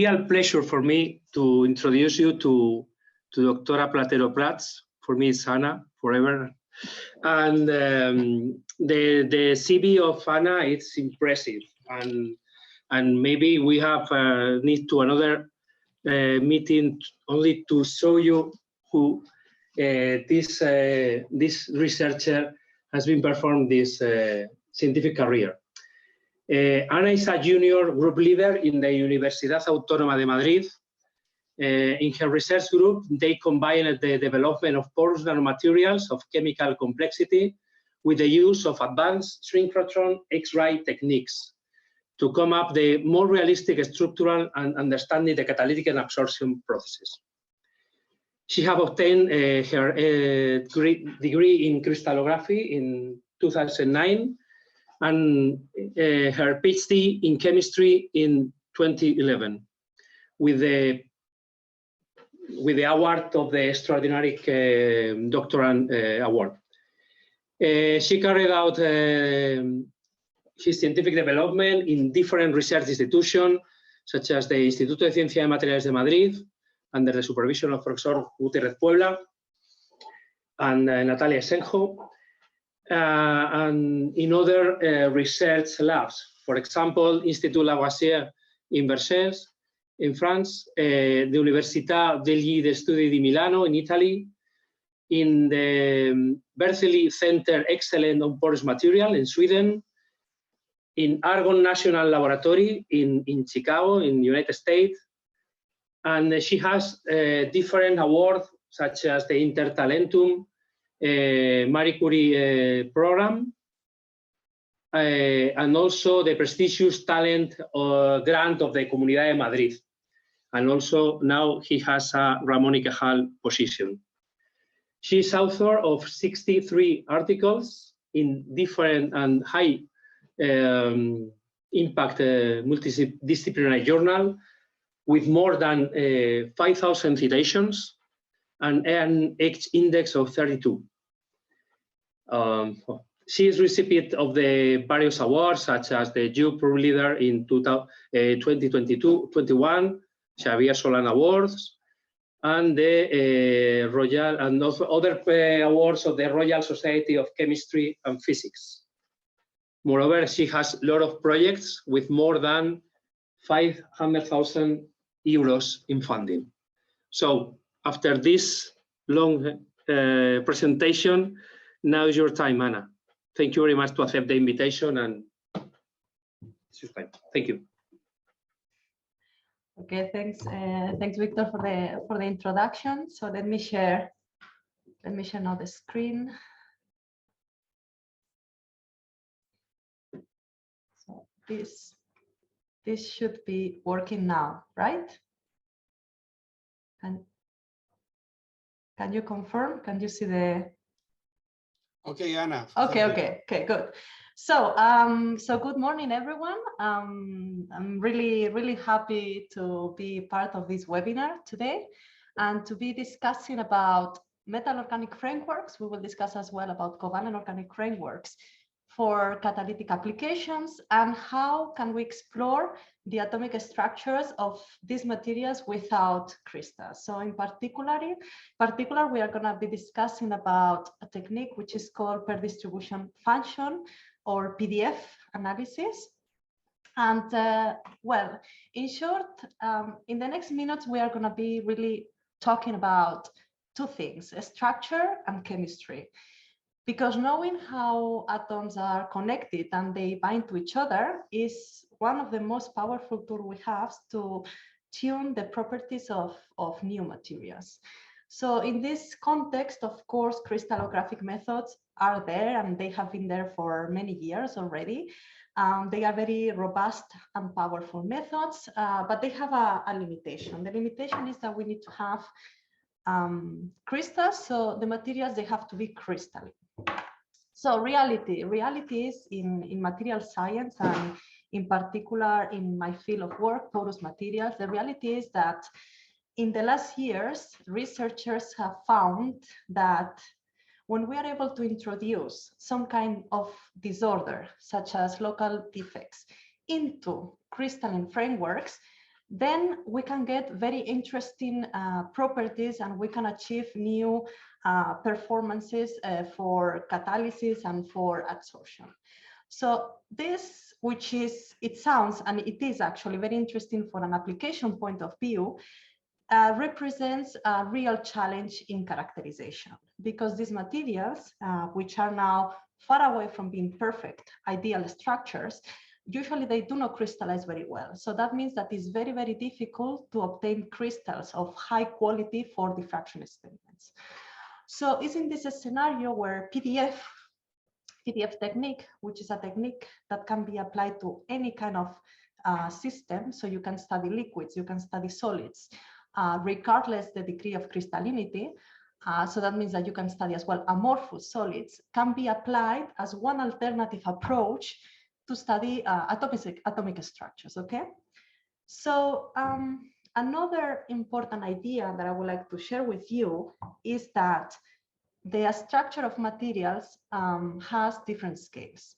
real pleasure for me to introduce you to Dr. Platero-Prats. For me, it's Anna forever. And the CV of Anna, it's impressive. And maybe we have need to another meeting only to show you who this researcher has been performed this scientific career. Ana is a junior group leader in the Universidad Autónoma de Madrid. In her research group, they combined the development of porous nanomaterials of chemical complexity with the use of advanced synchrotron X-ray techniques to come up the more realistic structural and understanding the catalytic and absorption processes. She have obtained her degree in crystallography in 2009 and her PhD in chemistry in 2011 with the award of the Extraordinary Doctorate Award. She carried out his scientific development in different research institutions, such as the Instituto de Ciencia de Materiales de Madrid, under the supervision of Professor Gutiérrez Puebla and Natalia Senjo, and in other research labs. For example, Institut Lavoisier in Versailles, in France, the Università degli Studi di Milano in Italy, in the Berkeley Center Excellent on Porous Material in Sweden, in Argonne National Laboratory in Chicago, in the United States, and she has different awards such as the Intertalentum Marie Curie program, and also the prestigious talent grant of the Comunidad de Madrid. And also now he has a Ramón y Cajal position. She is author of 63 articles in different and high impact multidisciplinary journal with more than 5,000 citations and an H-index of 32. She is recipient of the various awards, such as the Youth Leader in 2022-21, Xavier Solana Awards, and the Royal and other awards of the Royal Society of Chemistry and Physics. Moreover, she has a lot of projects with more than 500,000 euros in funding. So after this long presentation, now is your time, Anna. Thank you very much to accept the invitation, and it's your time. Thank you. Okay, thanks, Victor, for the introduction. So let me share now the screen. So this should be working now, right? And can you confirm? Can you see the? Okay, Anna. Okay, good. So, so good morning, everyone. I'm really happy to be part of this webinar today and to be discussing about metal organic frameworks. We will discuss as well about covalent organic frameworks for catalytic applications and how can we explore the atomic structures of these materials without crystals. So in particular, we are going to be discussing about a technique which is called per distribution function or PDF analysis. And well, in short, in the next minutes, we are going to be really talking about two things, structure and chemistry. Because knowing how atoms are connected and they bind to each other is one of the most powerful tools we have to tune the properties of new materials. So in this context, of course, crystallographic methods are there and they have been there for many years already. They are very robust and powerful methods, but they have a limitation. The limitation is that we need to have crystals, so the materials, they have to be crystalline. So reality is in material science and in particular in my field of work, porous materials, the reality is that in the last years, researchers have found that when we are able to introduce some kind of disorder, such as local defects, into crystalline frameworks, then we can get very interesting properties, and we can achieve new performances for catalysis and for adsorption. So this, which is, it sounds, and it is actually very interesting for an application point of view, represents a real challenge in characterization, because these materials, which are now far away from being perfect, ideal structures, usually they do not crystallize very well. So that means that it's very, very difficult to obtain crystals of high quality for diffraction experiments. So it's in this scenario where PDF technique, which is a technique that can be applied to any kind of system. So you can study liquids, you can study solids, regardless the degree of crystallinity. So that means that you can study as well amorphous solids, can be applied as one alternative approach to study atomic structures, okay? So another important idea that I would like to share with you is that the structure of materials has different scales.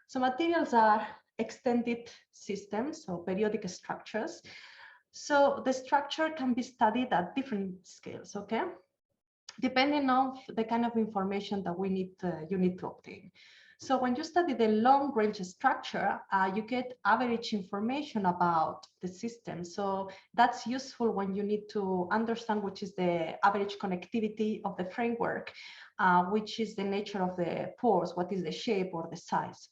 So materials are extended systems, so periodic structures. So the structure can be studied at different scales, okay? Depending on the kind of information that you need to obtain. So when you study the long range structure, you get average information about the system. So that's useful when you need to understand which is the average connectivity of the framework, which is the nature of the pores, what is the shape or the size.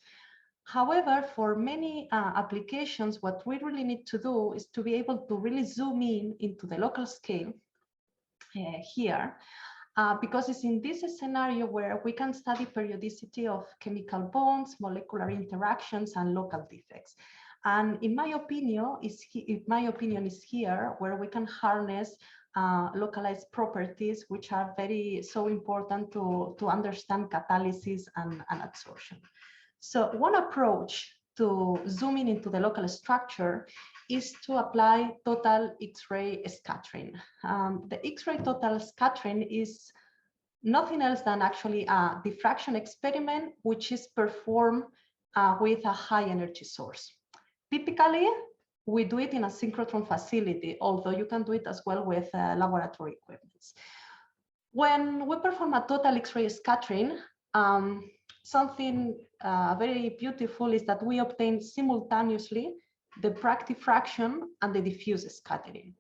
However, for many applications, what we really need to do is to be able to really zoom in into the local scale here. Because it's in this scenario where we can study periodicity of chemical bonds, molecular interactions, and local defects. And in my opinion, is here where we can harness localized properties, which are so important to understand catalysis and adsorption. So one approach to zooming into the local structure is to apply total X-ray scattering. The X-ray total scattering is nothing else than actually a diffraction experiment, which is performed with a high energy source. Typically, we do it in a synchrotron facility, although you can do it as well with laboratory equipment. When we perform a total X-ray scattering, something very beautiful is that we obtain simultaneously the Bragg diffraction and the diffuse scattering.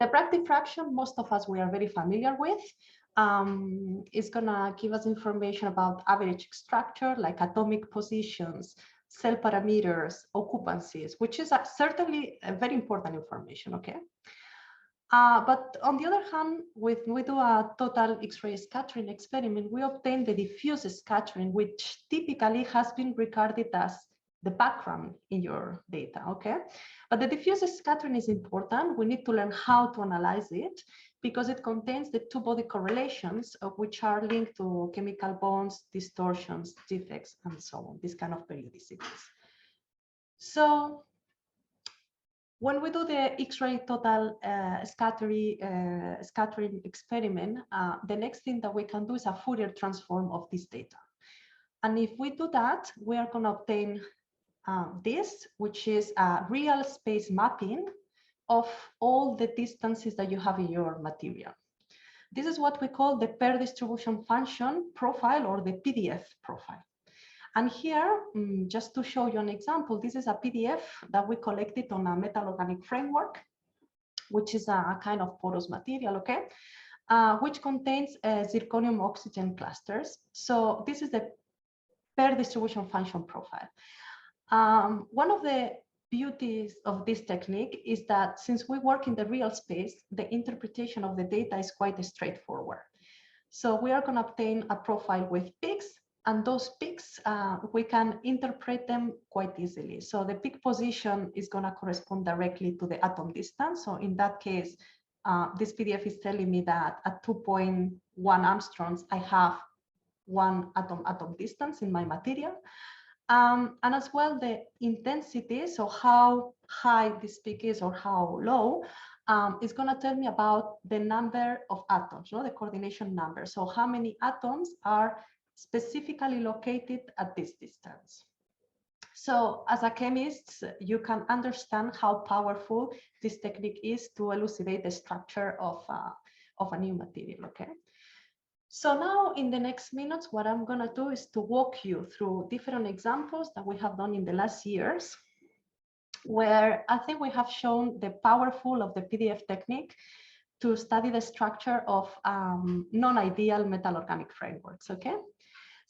The Bragg diffraction, most of us, we are very familiar with. It's gonna give us information about average structure, like atomic positions, cell parameters, occupancies, which is certainly a very important information, okay? But on the other hand, when we do a total X-ray scattering experiment, we obtain the diffuse scattering, which typically has been regarded as the background in your data, okay? But the diffuse scattering is important. We need to learn how to analyze it because it contains the two-body correlations of which are linked to chemical bonds, distortions, defects, and so on, this kind of periodicities. So when we do the X-ray total scattering experiment, the next thing that we can do is a Fourier transform of this data. And if we do that, we are going to obtain this, which is a real space mapping of all the distances that you have in your material. This is what we call the pair distribution function profile, or the PDF profile. And here, just to show you an example, this is a PDF that we collected on a metal organic framework, which is a kind of porous material, okay, which contains zirconium oxygen clusters. So this is the pair distribution function profile. One of the beauties of this technique is that since we work in the real space, the interpretation of the data is quite straightforward. So we are going to obtain a profile with peaks, and those peaks, we can interpret them quite easily. So the peak position is going to correspond directly to the atom distance. So in that case, this PDF is telling me that at 2.1 angstroms, I have one atom distance in my material. And as well, the intensity, so how high this peak is or how low, is going to tell me about the number of atoms, the coordination number. So how many atoms are specifically located at this distance. So as a chemist, you can understand how powerful this technique is to elucidate the structure of a new material, okay? So now in the next minutes, what I'm gonna do is to walk you through different examples that we have done in the last years, where I think we have shown the powerful of the PDF technique to study the structure of non-ideal metal organic frameworks, okay?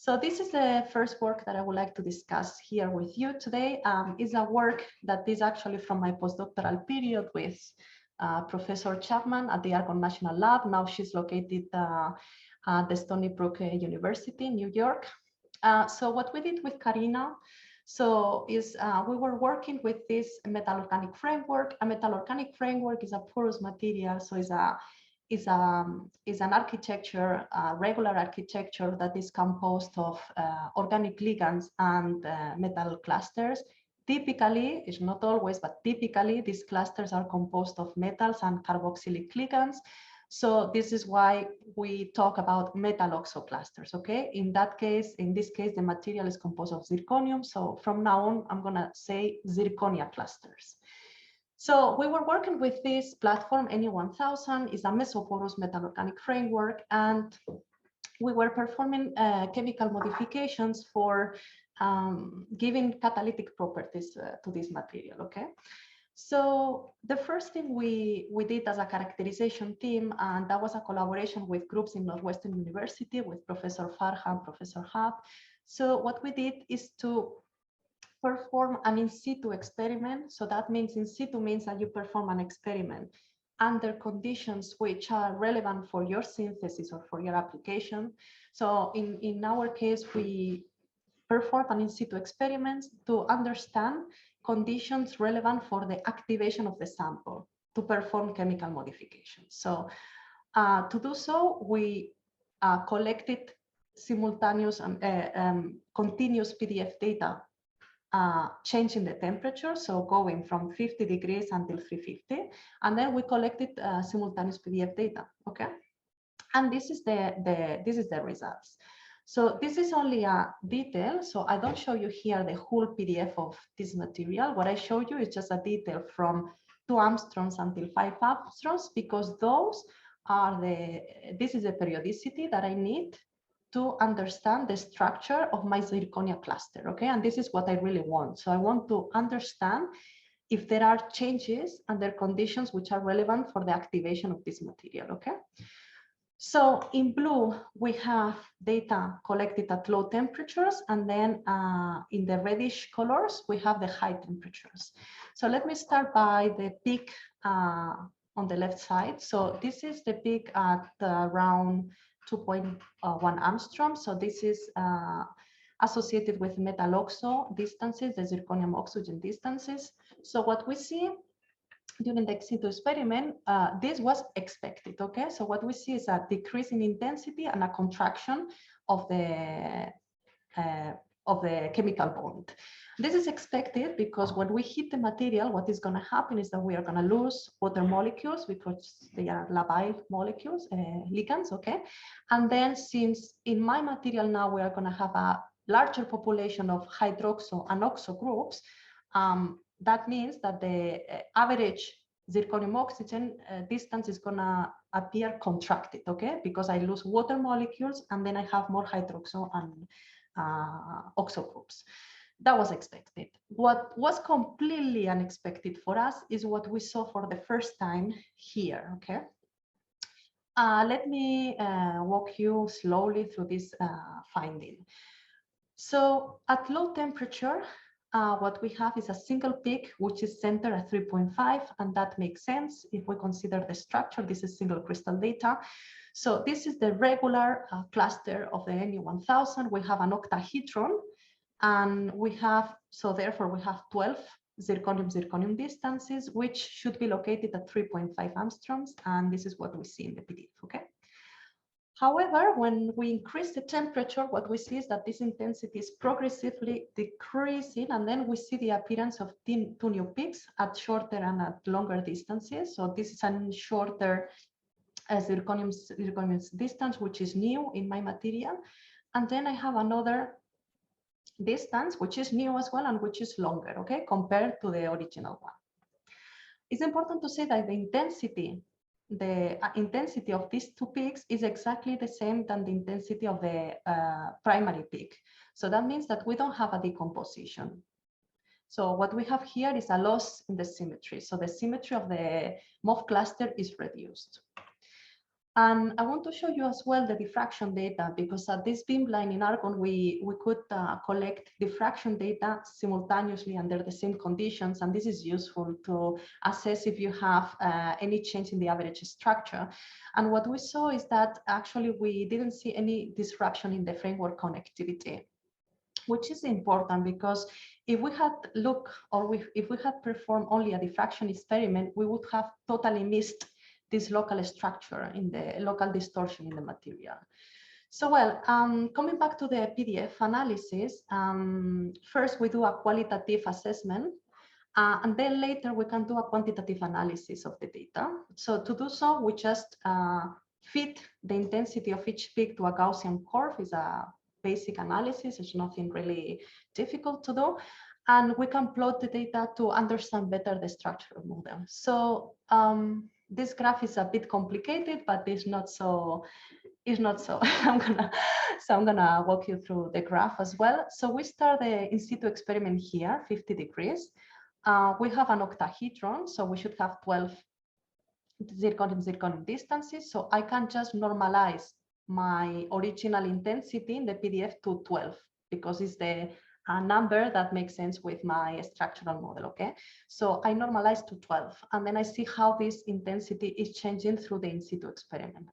So this is the first work that I would like to discuss here with you today. Is a work that is actually from my postdoctoral period with Professor Chapman at the Argonne National Lab. Now she's located at the Stony Brook University in New York. So what we did with Karina, we were working with this metal organic framework. A metal organic framework is a porous material, so is an architecture, regular architecture that is composed of organic ligands and metal clusters. Typically, it's not always, but typically these clusters are composed of metals and carboxylic ligands. So this is why we talk about metal oxo clusters, okay? In this case, the material is composed of zirconium. So from now on, I'm gonna say zirconia clusters. So we were working with this platform, NE1000, is a mesoporous metal organic framework, and we were performing chemical modifications for giving catalytic properties to this material, okay? So the first thing we did as a characterization team, and that was a collaboration with groups in Northwestern University with Professor Farha and Professor Hab. So what we did is to perform an in situ experiment. So that means in situ means that you perform an experiment under conditions which are relevant for your synthesis or for your application. So in our case, we perform an in situ experiment to understand conditions relevant for the activation of the sample to perform chemical modifications. So to do so, we collected simultaneous continuous PDF data changing the temperature, so going from 50 degrees until 350, and then we collected simultaneous PDF data, okay? And this is the results. So this is only a detail, so I don't show you here the whole PDF of this material. What I show you is just a detail from 2 angstroms until 5 angstroms, because this is the periodicity that I need to understand the structure of my zirconia cluster, okay? And this is what I really want. So I want to understand if there are changes under conditions which are relevant for the activation of this material, okay? So in blue, we have data collected at low temperatures, and then in the reddish colors, we have the high temperatures. So let me start by the peak on the left side. So this is the peak at around 2.1 angstrom. So this is associated with metal oxo distances, the zirconium oxygen distances. So what we see during the ex situ experiment, this was expected, okay? So what we see is a decrease in intensity and a contraction of the chemical bond. This is expected because when we hit the material, what is gonna happen is that we are gonna lose water molecules because they are labile molecules, ligands, okay? And then since in my material now, we are gonna have a larger population of hydroxo and oxo groups, that means that the average zirconium oxygen distance is gonna appear contracted, okay? Because I lose water molecules and then I have more hydroxo and oxo groups. That was expected. What was completely unexpected for us is what we saw for the first time here, okay? Let me walk you slowly through this finding. So at low temperature, what we have is a single peak, which is centered at 3.5, and that makes sense if we consider the structure. This is single crystal data. So this is the regular cluster of the NE1000. We have an octahedron, and we have, so therefore we have 12 zirconium distances, which should be located at 3.5 angstroms, and this is what we see in the PDF, okay? However, when we increase the temperature, what we see is that this intensity is progressively decreasing, and then we see the appearance of two new peaks at shorter and at longer distances. So this is a shorter zirconium distance, which is new in my material. And then I have another distance, which is new as well and which is longer, okay, compared to the original one. It's important to say that the intensity of these two peaks is exactly the same than the intensity of the primary peak. So that means that we don't have a decomposition. So what we have here is a loss in the symmetry. So the symmetry of the MOF cluster is reduced. And I want to show you as well the diffraction data, because at this beamline in argon, we could collect diffraction data simultaneously under the same conditions. And this is useful to assess if you have any change in the average structure. And what we saw is that actually we didn't see any disruption in the framework connectivity, which is important, because if we had if we had performed only a diffraction experiment, we would have totally missed this local structure in the local distortion in the material. So, well, coming back to the PDF analysis, first we do a qualitative assessment, and then later we can do a quantitative analysis of the data. So to do so, we just fit the intensity of each peak to a Gaussian curve. Is a basic analysis. It's nothing really difficult to do. And we can plot the data to understand better the structural model. So this graph is a bit complicated, but it's not so. I'm gonna walk you through the graph as well. So we start the in situ experiment here, 50 degrees. We have an octahedron, so we should have 12 zirconium distances. So I can just normalize my original intensity in the PDF to 12, because it's the number that makes sense with my structural model, okay? So I normalize to 12, and then I see how this intensity is changing through the in situ experiment.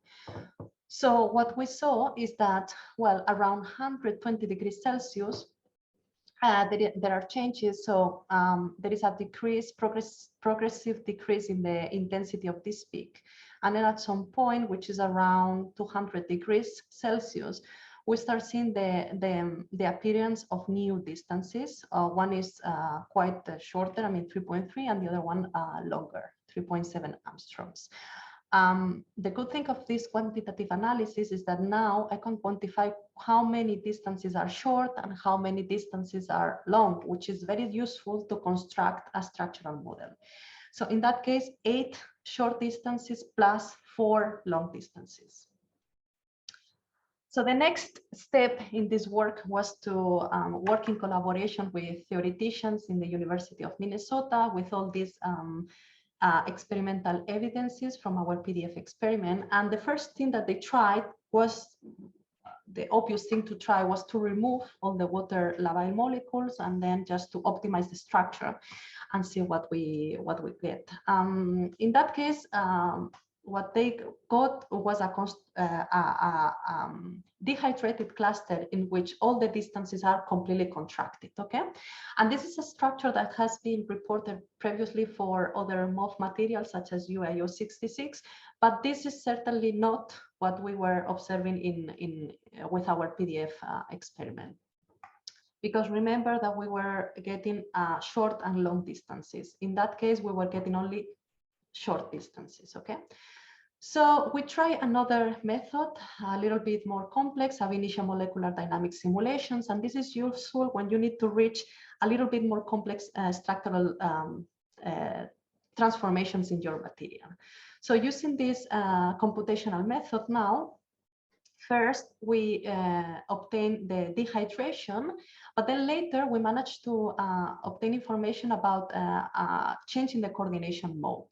So what we saw is that, well, around 120 degrees Celsius, there are changes. So there is a progressive decrease in the intensity of this peak. And then at some point, which is around 200 degrees Celsius, we start seeing the appearance of new distances. One is quite shorter, 3.3, and the other one longer, 3.7 angstroms. The good thing of this quantitative analysis is that now I can quantify how many distances are short and how many distances are long, which is very useful to construct a structural model. So in that case, 8 short distances plus 4 long distances. So the next step in this work was to work in collaboration with theoreticians in the University of Minnesota with all these experimental evidences from our PDF experiment. And the first thing that they tried was, the obvious thing to try was to remove all the water labile molecules and then just to optimize the structure and see what we get. In that case, what they got was a dehydrated cluster in which all the distances are completely contracted, okay? And this is a structure that has been reported previously for other MOF materials such as UAO 66, but this is certainly not what we were observing with our PDF experiment. Because remember that we were getting short and long distances. In that case, we were getting only short distances, okay? So we try another method, a little bit more complex, ab initio molecular dynamic simulations, and this is useful when you need to reach a little bit more complex structural transformations in your material. So using this computational method now, first we obtain the dehydration, but then later we managed to obtain information about changing the coordination mode.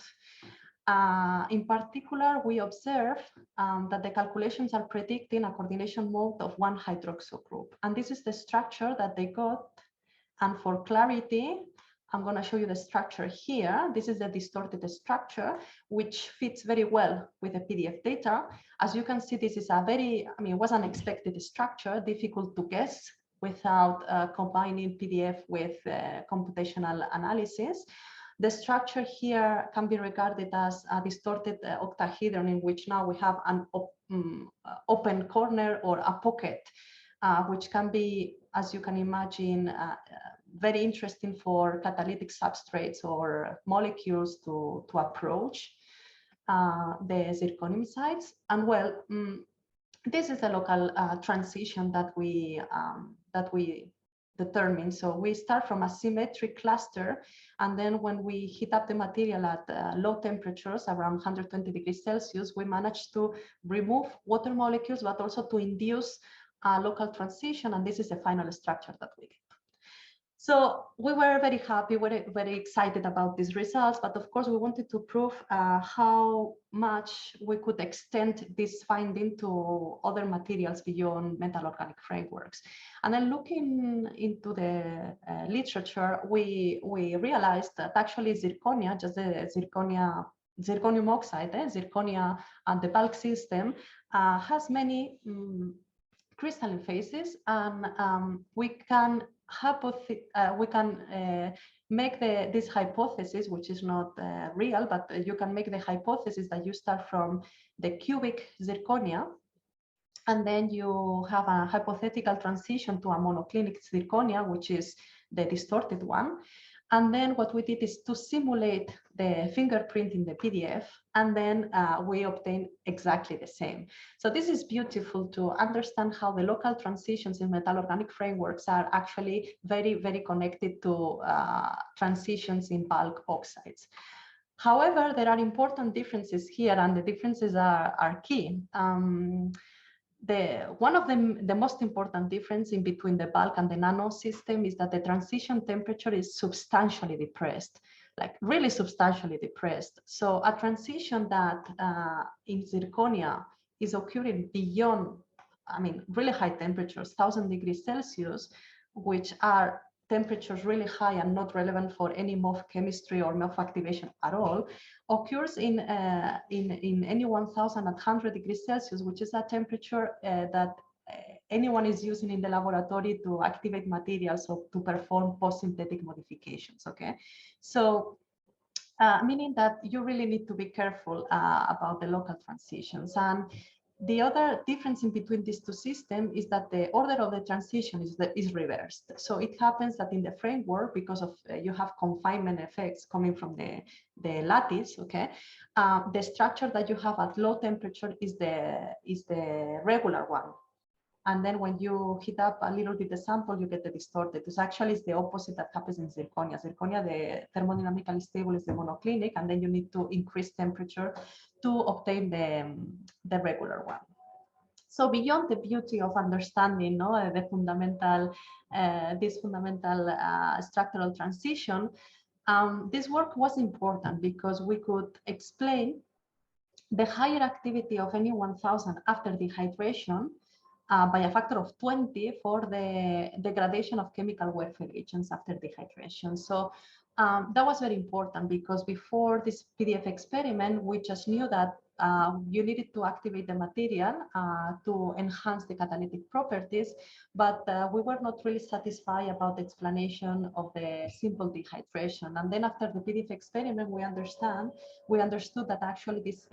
In particular, we observe that the calculations are predicting a coordination mode of 1 hydroxyl group. And this is the structure that they got. And for clarity, I'm going to show you the structure here. This is the distorted structure, which fits very well with the PDF data. As you can see, this is a very, it was an unexpected structure, difficult to guess without combining PDF with computational analysis. The structure here can be regarded as a distorted octahedron in which now we have an open corner or a pocket, which can be, as you can imagine, very interesting for catalytic substrates or molecules to approach the zirconium sites. And well, this is a local transition that we determined. So we start from a symmetric cluster, and then when we heat up the material at low temperatures, around 120 degrees Celsius, we manage to remove water molecules, but also to induce a local transition, and this is the final structure that we get. So we were very happy, very excited about these results, but of course we wanted to prove how much we could extend this finding to other materials beyond metal organic frameworks. And then looking into the literature, we realized that actually zirconia, just the zirconium oxide, zirconia and the bulk system has many crystalline phases, and we can make this hypothesis, which is not real, but you can make the hypothesis that you start from the cubic zirconia, and then you have a hypothetical transition to a monoclinic zirconia, which is the distorted one. And then what we did is to simulate the fingerprint in the PDF, and then we obtain exactly the same. So this is beautiful to understand how the local transitions in metal organic frameworks are actually very, very connected to transitions in bulk oxides. However, there are important differences here, and the differences are key. One of the most important difference in between the bulk and the nano system is that the transition temperature is substantially depressed, like really substantially depressed. So a transition that in zirconia is occurring beyond, I mean, really high temperatures, 1000 degrees Celsius, which are temperatures really high and not relevant for any MOF chemistry or MOF activation at all, occurs in any 1100 degrees Celsius, which is a temperature that anyone is using in the laboratory to activate materials or to perform post-synthetic modifications, okay? So meaning that you really need to be careful about the local transitions. And the other difference in between these two systems is that the order of the transition is reversed. So it happens that in the framework, because of you have confinement effects coming from the lattice, okay, the structure that you have at low temperature is the regular one. And then when you heat up a little bit the sample, you get the distorted. It's actually the opposite that happens in zirconia. Zirconia, the thermodynamically stable is the monoclinic, and then you need to increase temperature to obtain the regular one. So beyond the beauty of understanding the fundamental, this fundamental structural transition, this work was important because we could explain the higher activity of any 1000 after dehydration by a factor of 20 for the degradation of chemical welfare agents after dehydration. So that was very important because before this PDF experiment, we just knew that you needed to activate the material to enhance the catalytic properties, but we were not really satisfied about the explanation of the simple dehydration. And then after the PDF experiment, we understood that actually this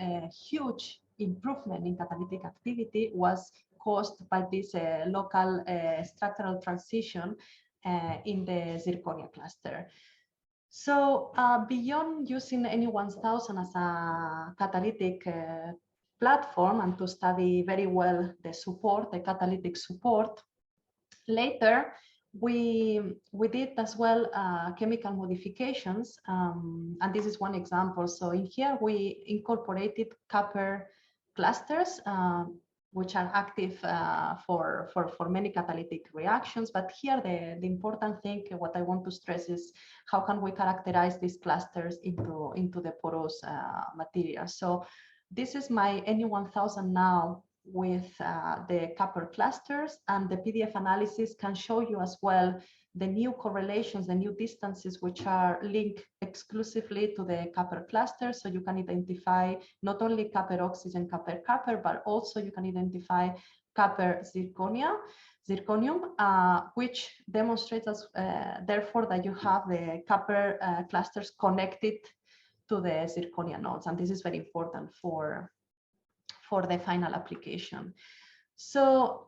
huge improvement in catalytic activity was caused by this local structural transition in the zirconia cluster. So beyond using any 1000 as a catalytic platform and to study very well the support, the catalytic support, later we did as well chemical modifications, and this is one example. So in here we incorporated copper clusters, which are active for many catalytic reactions. But here the important thing, what I want to stress is how can we characterize these clusters into the porous material. So this is my NE1000 now with the copper clusters, and the PDF analysis can show you as well the new correlations, the new distances, which are linked exclusively to the copper cluster. So you can identify not only copper oxygen, copper, but also you can identify copper zirconium, which demonstrates as, therefore that you have the copper clusters connected to the zirconia nodes. And this is very important for the final application. So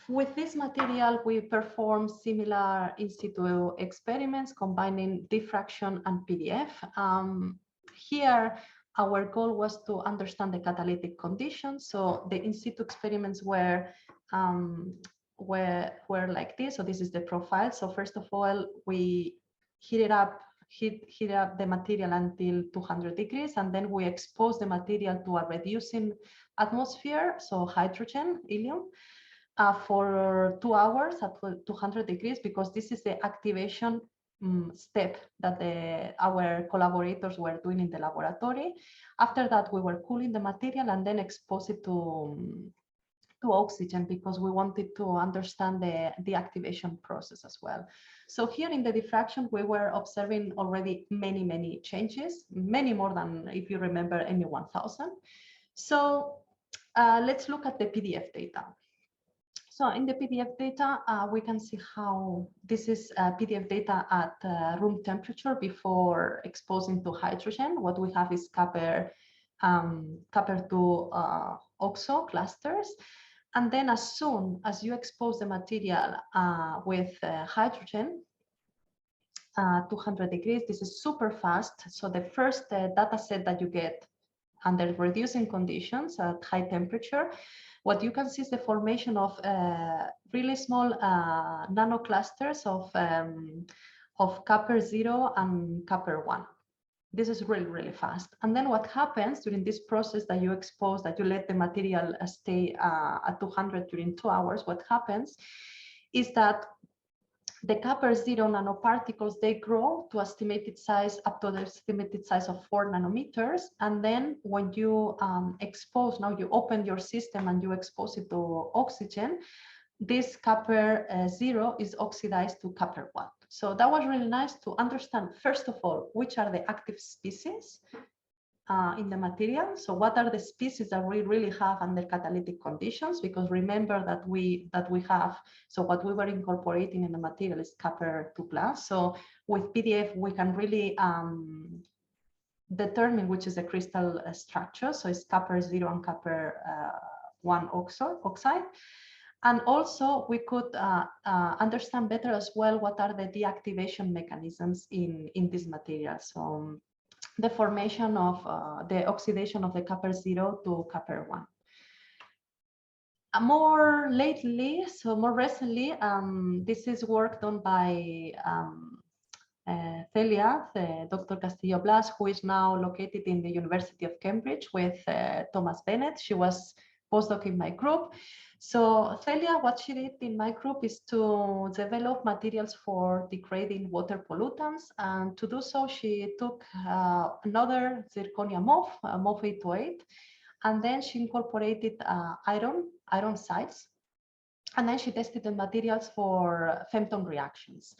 with this material, we perform similar in situ experiments combining diffraction and PDF. Here, our goal was to understand the catalytic conditions. So the in situ experiments were were like this. So this is the profile. So first of all, we heat up the material until 200 degrees, and then we expose the material to a reducing atmosphere, so hydrogen, helium, for 2 hours at 200 degrees, because this is the activation step that our collaborators were doing in the laboratory. After that, we were cooling the material and then expose it to oxygen, because we wanted to understand the activation process as well. So here in the diffraction, we were observing already many changes, many more than, if you remember, NE 1000. So let's look at the PDF data. So in the PDF data, we can see how this is PDF data at room temperature before exposing to hydrogen. What we have is copper to oxo clusters. And then as soon as you expose the material with hydrogen, 200 degrees, this is super fast. So the first data set that you get under reducing conditions at high temperature, what you can see is the formation of really small nanoclusters of copper 0 and copper 1. This is really fast. And then what happens during this process that you expose, that you let the material stay at 200 during 2 hours, what happens is that the copper 0 nanoparticles, they grow to estimated size, up to the estimated size of 4 nanometers. And then when you expose, now you open your system and you expose it to oxygen, this copper 0 is oxidized to copper 1. So that was really nice to understand, first of all, which are the active species in the material. So what are the species that we really have under catalytic conditions? Because remember that we have, so what we were incorporating in the material is copper 2+. So with PDF, we can really determine which is the crystal structure. So it's copper 0 and copper 1 oxide. And also we could understand better as well what are the deactivation mechanisms in this material. So the formation of the oxidation of the copper 0 to copper 1. More lately, so more recently, this is work done by Celia, Dr. Castillo Blas, who is now located in the University of Cambridge with Thomas Bennett. She was postdoc in my group. So Celia, what she did in my group is to develop materials for degrading water pollutants. And to do so, she took another zirconia MOF, MOF 828, and then she incorporated iron sites. And then she tested the materials for femton reactions.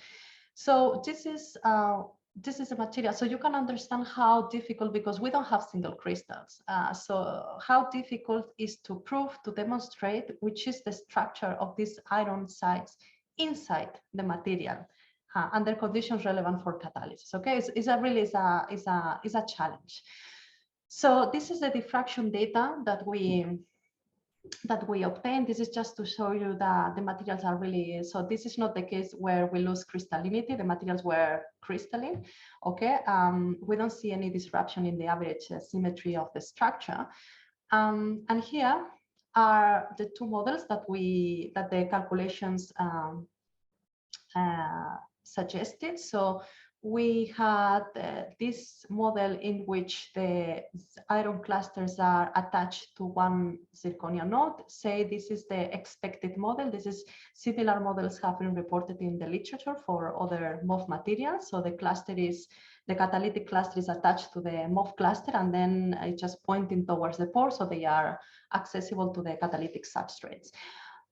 So this is a material, so you can understand how difficult, because we don't have single crystals. So how difficult is to prove, to demonstrate which is the structure of these iron sites inside the material under conditions relevant for catalysis. Okay, it's a challenge. So this is the diffraction data that we obtain. This is just to show you that the materials are really, so this is not the case where we lose crystallinity. The materials were crystalline, okay? We don't see any disruption in the average symmetry of the structure. And here are the two models that the calculations suggested. So we had this model in which the iron clusters are attached to one zirconia node. Say this is the expected model. This is similar models have been reported in the literature for other MOF materials. So the catalytic cluster is attached to the MOF cluster, and then it's just pointing towards the pore, so they are accessible to the catalytic substrates.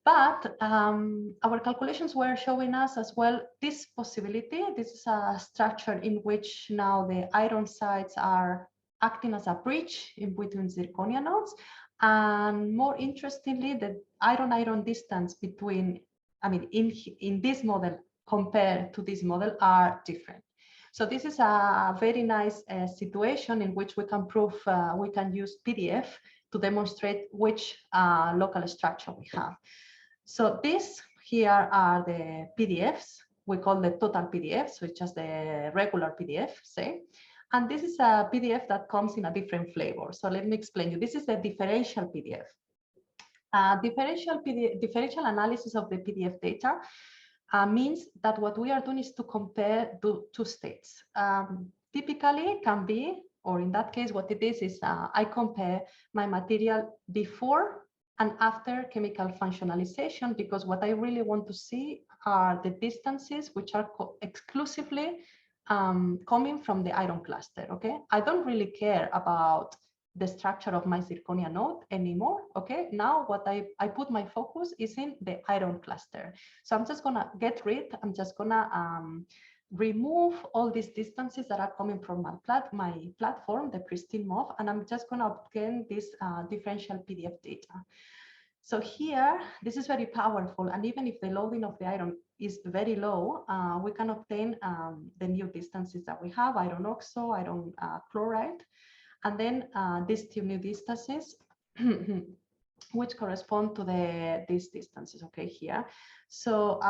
But our calculations were showing us as well this possibility. This is a structure in which now the iron sites are acting as a bridge in between zirconia nodes. And more interestingly, the iron-iron distance between, in this model compared to this model are different. So this is a very nice situation in which we can prove, we can use PDF to demonstrate which local structure we have. So this here are the PDFs. We call the total PDF, so it's just the regular PDF, say. And this is a PDF that comes in a different flavor. So let me explain you. This is the differential PDF. Differential analysis of the PDF data means that what we are doing is to compare two states. Typically can be, or in that case, what it is I compare my material before and after chemical functionalization, because what I really want to see are the distances which are exclusively coming from the iron cluster, okay? I don't really care about the structure of my zirconia node anymore, okay? Now what I put my focus is in the iron cluster. So I'm just gonna I'm just gonna remove all these distances that are coming from my platform, the pristine MOF, and I'm just gonna obtain this differential PDF data. So here, this is very powerful, and even if the loading of the iron is very low, we can obtain the new distances that we have, iron oxo, iron chloride, and then these two new distances, which correspond to these distances, okay, here. So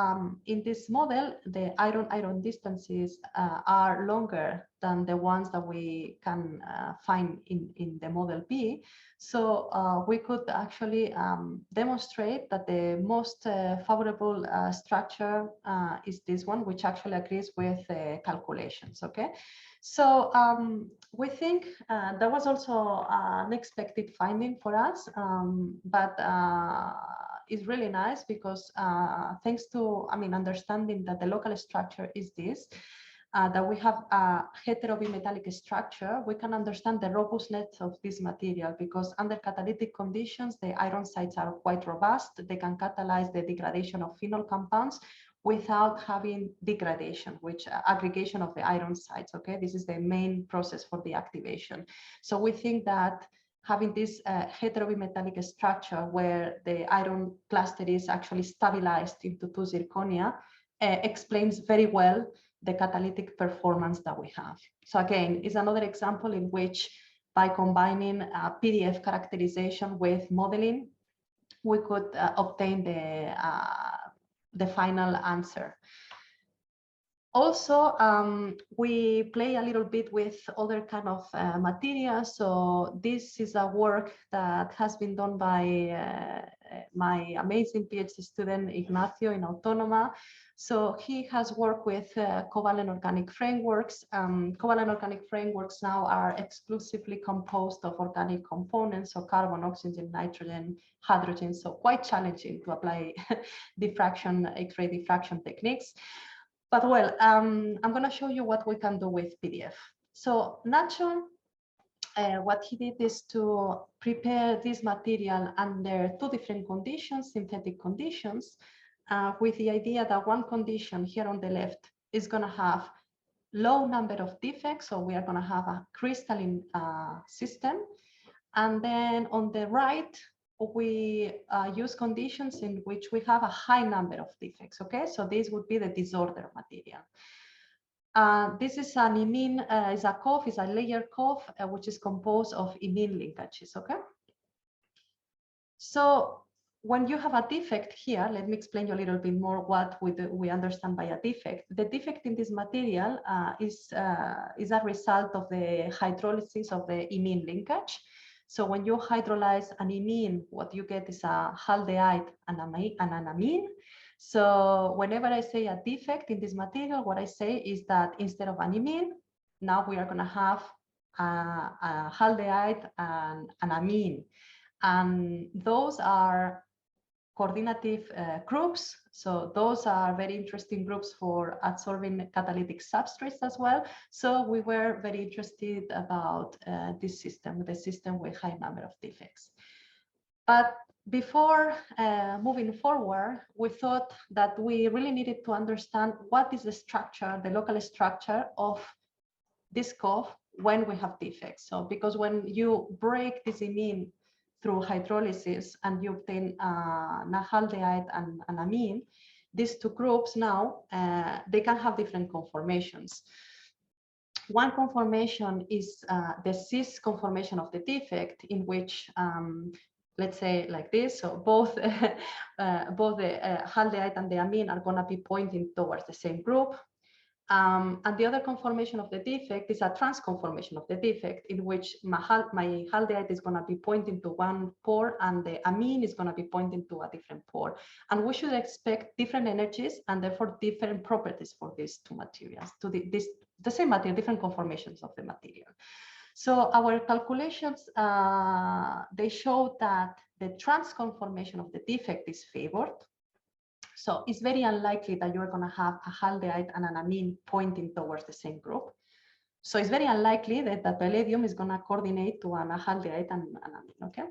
in this model, the iron-iron distances are longer than the ones that we can find in the model B. So we could actually demonstrate that the most favorable structure is this one, which actually agrees with calculations, okay? So we think that was also an expected finding for us, but it's really nice because thanks to, understanding that the local structure is this, that we have a heterobimetallic structure, we can understand the robustness of this material, because under catalytic conditions, the iron sites are quite robust. They can catalyze the degradation of phenol compounds without having degradation, which aggregation of the iron sites, okay? This is the main process for the activation. So we think that having this heterobimetallic structure where the iron cluster is actually stabilized into two zirconia explains very well the catalytic performance that we have. So again, it's another example in which by combining PDF characterization with modeling, we could obtain the final answer. Also, we play a little bit with other kind of materials. So this is a work that has been done by my amazing PhD student, Ignacio, in Autónoma. So he has worked with covalent organic frameworks. Covalent organic frameworks now are exclusively composed of organic components, so carbon, oxygen, nitrogen, hydrogen. So quite challenging to apply diffraction, X-ray diffraction techniques. But well, I'm going to show you what we can do with PDF. So Nacho, what he did is to prepare this material under two different conditions, synthetic conditions, with the idea that one condition here on the left is going to have low number of defects. So we are going to have a crystalline system. And then on the right, we use conditions in which we have a high number of defects, okay? So this would be the disorder material. This is an imine, is a COF, is a layer COF, which is composed of imine linkages, okay? So when you have a defect here, let me explain you a little bit more what we understand by a defect. The defect in this material is a result of the hydrolysis of the imine linkage. So when you hydrolyze an imine, what you get is a aldehyde and an amine. So whenever I say a defect in this material, what I say is that instead of an imine, now we are going to have a aldehyde and an amine. And those are coordinative groups. So those are very interesting groups for absorbing catalytic substrates as well. So we were very interested about this system, the system with high number of defects. But before moving forward, we thought that we really needed to understand what is the structure, the local structure of this COF when we have defects. So because when you break this imine through hydrolysis and you obtain aldehyde and an amine, these two groups now, they can have different conformations. One conformation is the cis conformation of the defect, in which, let's say like this, so both the aldehyde and the amine are going to be pointing towards the same group. And the other conformation of the defect is a trans conformation of the defect, in which my aldehyde is going to be pointing to one pore and the amine is going to be pointing to a different pore. And we should expect different energies and therefore different properties for these two materials, to the same material, different conformations of the material. So our calculations, they show that the trans conformation of the defect is favored. So it's very unlikely that you're going to have a aldehyde and an amine pointing towards the same group. So it's very unlikely that the palladium is going to coordinate to an aldehyde and an amine, okay?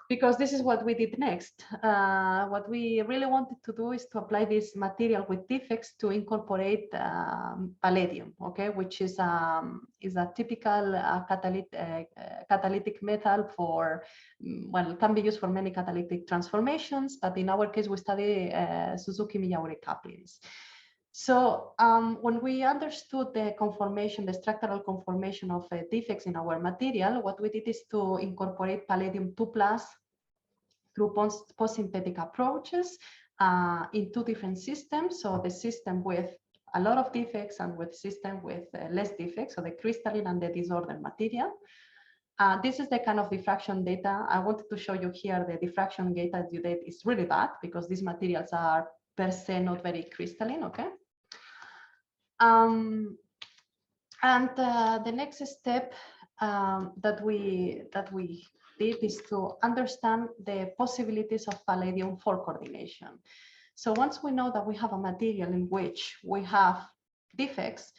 Because this is what we did next. What we really wanted to do is to apply this material with defects to incorporate palladium, okay, which is a typical catalytic metal for, well, it can be used for many catalytic transformations, but in our case, we study Suzuki-Miyauri couplings. So when we understood the conformation, the structural conformation of defects in our material, what we did is to incorporate palladium 2+ through post-synthetic approaches in two different systems. So the system with a lot of defects and with system with less defects, so the crystalline and the disordered material. This is the kind of diffraction data. I wanted to show you here the diffraction data due date is really bad because these materials are per se not very crystalline, okay? And the next step that we did is to understand the possibilities of palladium for coordination. So once we know that we have a material in which we have defects,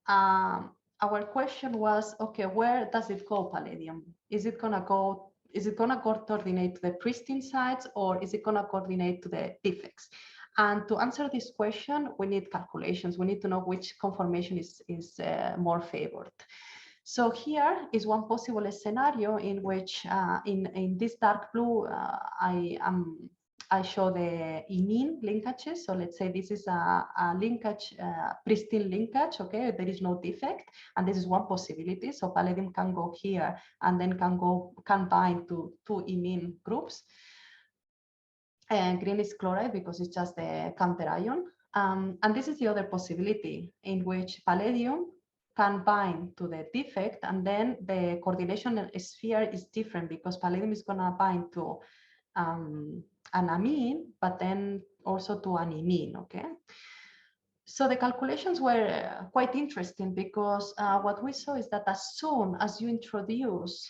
our question was, okay, where does it go, palladium? Is it gonna coordinate to the pristine sites, or is it gonna coordinate to the defects? And to answer this question, we need calculations. We need to know which conformation is more favored. So here is one possible scenario in which, in this dark blue, I show the imine linkages. So let's say this is a linkage, pristine linkage. Okay, there is no defect, and this is one possibility. So palladium can go here and then can bind to two imine groups. And green is chloride because it's just the counter ion. And this is the other possibility in which palladium can bind to the defect, and then the coordination sphere is different because palladium is going to bind to an amine, but then also to an imine, okay? So the calculations were quite interesting because what we saw is that as soon as you introduce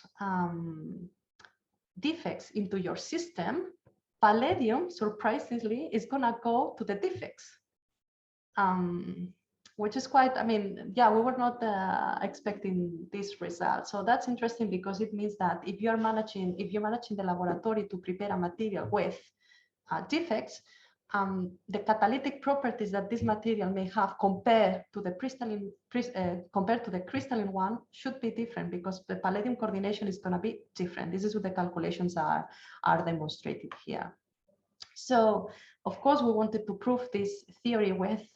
defects into your system, palladium, surprisingly, is going to go to the defects, which is quite, I mean, yeah, we were not expecting this result. So that's interesting because it means that if you manage in the laboratory to prepare a material with defects, the catalytic properties that this material may have compared to the crystalline one should be different because the palladium coordination is going to be different. This is what the calculations are demonstrated here. So, of course, we wanted to prove this theory with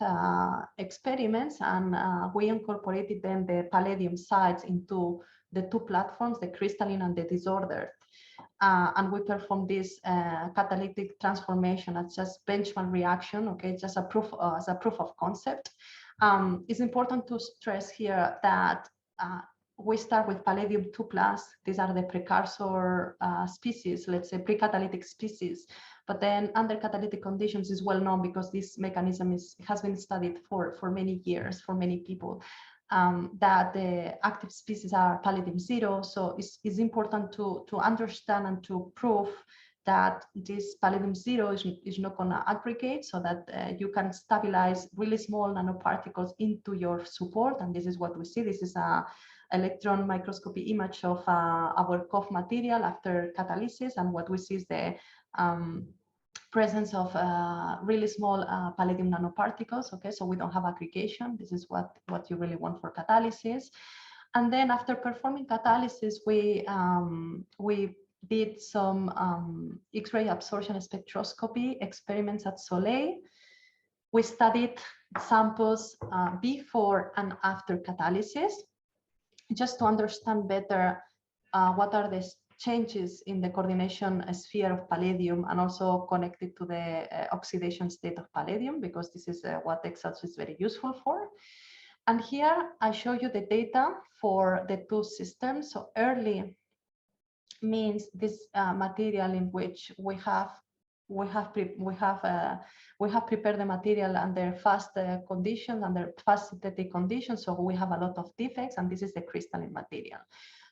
experiments, and we incorporated then the palladium sites into the two platforms, the crystalline and the disordered. And we performed this catalytic transformation as just benchmark reaction, okay, just a proof as a proof of concept. It's important to stress here that we start with palladium 2+. These are the precursor species, let's say pre-catalytic species. But then under catalytic conditions is well known because this mechanism has been studied for many years, for many people. That the active species are palladium 0. So it's important to understand and to prove that this palladium 0 is not going to aggregate, so that you can stabilize really small nanoparticles into your support. And this is what we see. This is a electron microscopy image of our COF material after catalysis. And what we see is the presence of really small palladium nanoparticles. Okay, so we don't have aggregation. This is what you really want for catalysis. And then after performing catalysis, we did some X-ray absorption spectroscopy experiments at Soleil. We studied samples before and after catalysis, just to understand better what are the changes in the coordination sphere of palladium and also connected to the oxidation state of palladium, because this is what X-axis is very useful for. And here I show you the data for the two systems. So early means this material in which we have prepared the material under fast conditions, under fast synthetic conditions. So we have a lot of defects, and this is the crystalline material.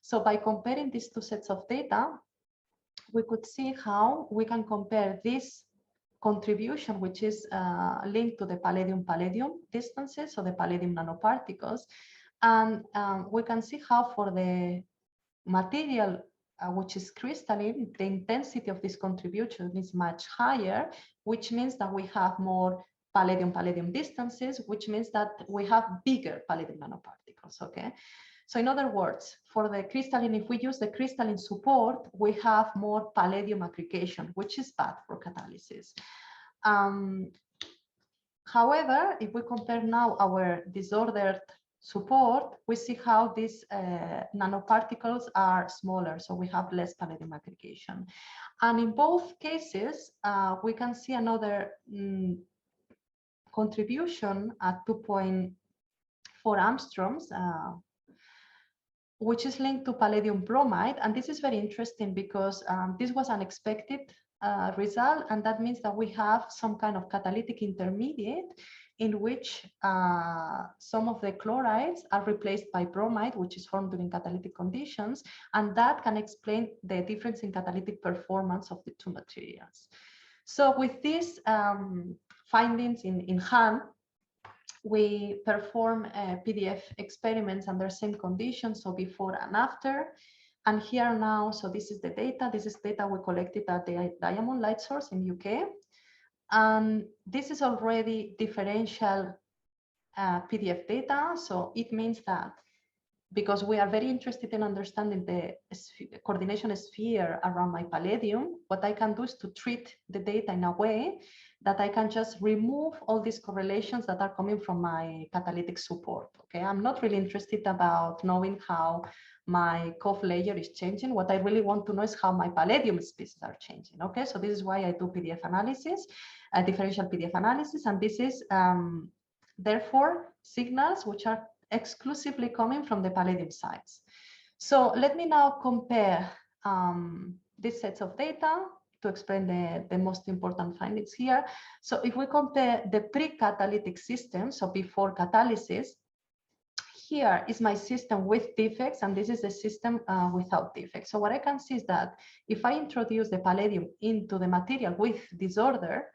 So by comparing these two sets of data, we could see how we can compare this contribution, which is linked to the palladium-palladium distances, so the palladium nanoparticles. And we can see how for the material which is crystalline, the intensity of this contribution is much higher, which means that we have more palladium-palladium distances, which means that we have bigger palladium nanoparticles, okay? So in other words, for the crystalline, if we use the crystalline support, we have more palladium aggregation, which is bad for catalysis. However, if we compare now our disordered support, we see how these nanoparticles are smaller, so we have less palladium aggregation. And in both cases, we can see another contribution at 2.4 angstroms, which is linked to palladium bromide. And this is very interesting because this was unexpected result, and that means that we have some kind of catalytic intermediate in which some of the chlorides are replaced by bromide, which is formed during catalytic conditions, and that can explain the difference in catalytic performance of the two materials. So with these findings in hand, we perform PDF experiments under same conditions, so before and after. And here now, so this is the data. This is data we collected at the Diamond Light Source in UK. And this is already differential PDF data. So it means that because we are very interested in understanding the coordination sphere around my palladium, what I can do is to treat the data in a way that I can just remove all these correlations that are coming from my catalytic support. Okay, I'm not really interested about knowing how my COF layer is changing. What I really want to know is how my palladium species are changing. Okay, so this is why I do PDF analysis, differential PDF analysis, and this is therefore signals which are exclusively coming from the palladium sites. So let me now compare these sets of data to explain the most important findings here. So if we compare the pre-catalytic system, so before catalysis, here is my system with defects, and this is the system without defects. So what I can see is that if I introduce the palladium into the material with disorder,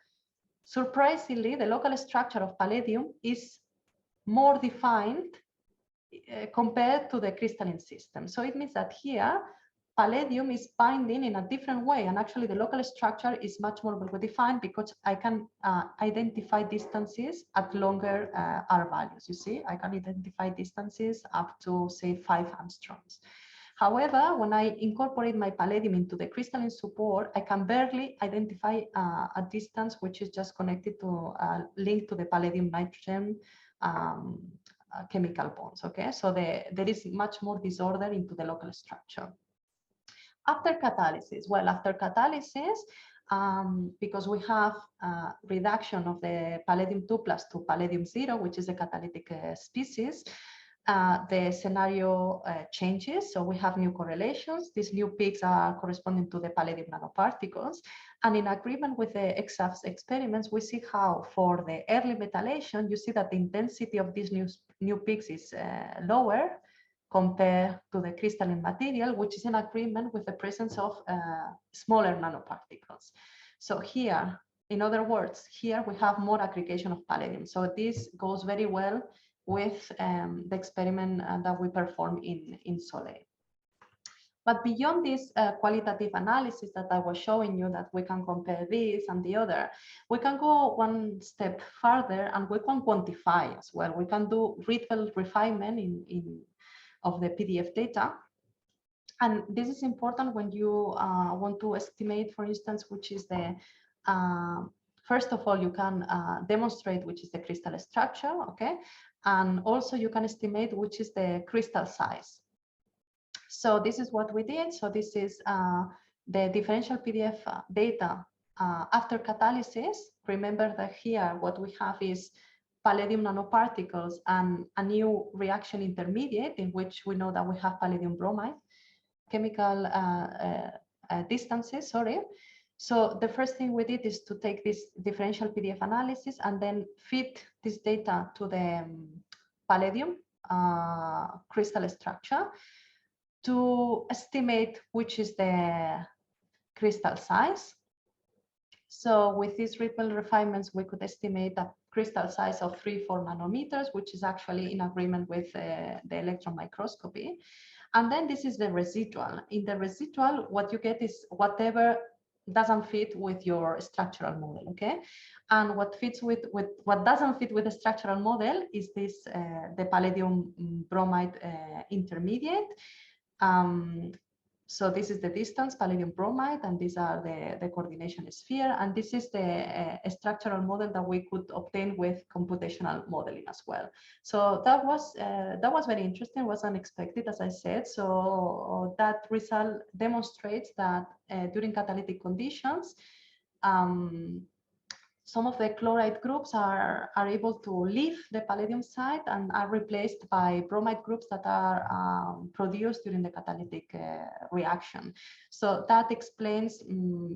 surprisingly, the local structure of palladium is more defined compared to the crystalline system. So it means that here, palladium is binding in a different way, and actually the local structure is much more well defined because I can identify distances at longer R values. You see, I can identify distances up to, say, 5 angstroms. However, when I incorporate my palladium into the crystalline support, I can barely identify a distance which is just connected to linked to the palladium nitrogen chemical bonds. Okay, so there is much more disorder into the local structure. After catalysis, well, after catalysis, because we have reduction of the palladium 2 plus to palladium 0, which is the catalytic species, the scenario changes. So we have new correlations. These new peaks are corresponding to the palladium nanoparticles. And in agreement with the X-axis experiments, we see how for the early metallation, you see that the intensity of these new peaks is lower compared to the crystalline material, which is in agreement with the presence of smaller nanoparticles. So here, in other words, here we have more aggregation of palladium. So this goes very well with the experiment that we performed in Soleil. But beyond this qualitative analysis that I was showing you, that we can compare this and the other, we can go one step further and we can quantify as well. We can do Rietveld refinement of the PDF data. And this is important when you want to estimate, for instance, which is the, first of all, you can demonstrate which is the crystal structure, okay? And also you can estimate which is the crystal size. So this is what we did. So this is the differential PDF data after catalysis. Remember that here what we have is palladium nanoparticles and a new reaction intermediate in which we know that we have palladium bromide chemical distances, sorry. So the first thing we did is to take this differential PDF analysis and then feed this data to the palladium crystal structure to estimate which is the crystal size. So with these Ripple refinements, we could estimate a crystal size of 3-4 nanometers, which is actually in agreement with the electron microscopy. And then this is the residual. In the residual, what you get is whatever doesn't fit with your structural model, okay? And what fits with what doesn't fit with the structural model is this the palladium bromide intermediate. So this is the distance, palladium bromide, and these are the coordination sphere. And this is the structural model that we could obtain with computational modeling as well. So that was very interesting, was unexpected, as I said. So that result demonstrates that during catalytic conditions, some of the chloride groups are able to leave the palladium site and are replaced by bromide groups that are produced during the catalytic reaction. So that explains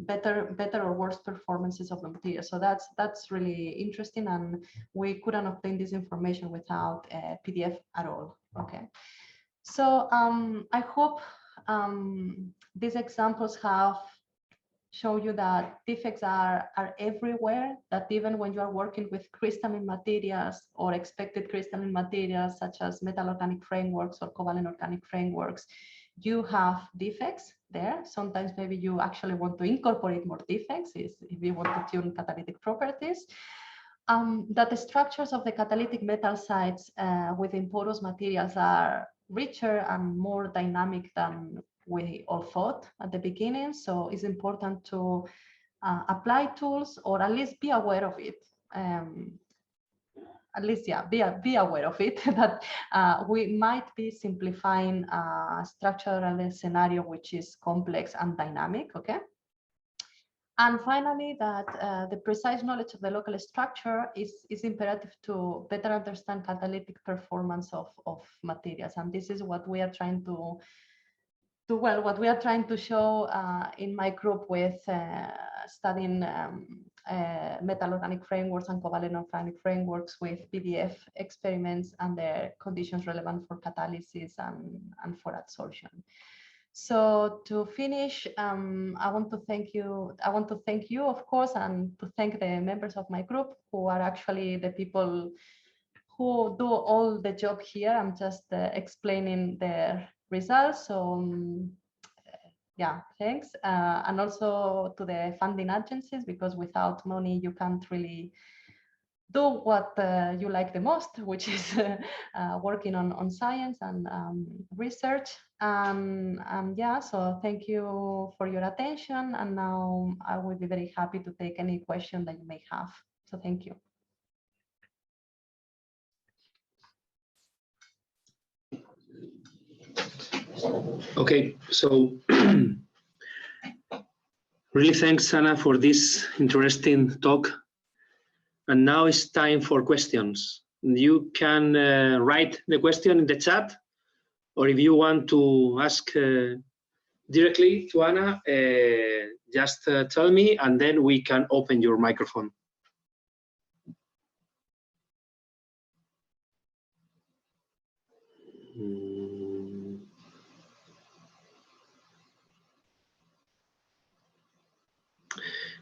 better or worse performances of the material. So that's really interesting, and we couldn't obtain this information without PDF at all. Okay. So I hope these examples have show you that defects are everywhere, that even when you are working with crystalline materials or expected crystalline materials such as metal organic frameworks or covalent organic frameworks, you have defects there. Sometimes maybe you actually want to incorporate more defects if you want to tune catalytic properties. That the structures of the catalytic metal sites within porous materials are richer and more dynamic than we all thought at the beginning. So it's important to apply tools, or at least be aware of it. At least, yeah, be aware of it, that we might be simplifying a structural scenario which is complex and dynamic, okay? And finally, that the precise knowledge of the local structure is imperative to better understand catalytic performance of materials. And this is what we are trying to what we are trying to show in my group with studying metal organic frameworks and covalent organic frameworks with PDF experiments and their conditions relevant for catalysis and for adsorption. So to finish, I want to thank you. I want to thank you, of course, and to thank the members of my group who are actually the people who do all the job here. I'm just explaining their results. So yeah, thanks. And also to the funding agencies, because without money, you can't really do what you like the most, which is working on science and research. Yeah, so thank you for your attention. And now I will be very happy to take any question that you may have. So thank you. Okay, so really thanks, Anna, for this interesting talk. And now it's time for questions. You can write the question in the chat, or if you want to ask directly to Anna, just tell me, and then we can open your microphone.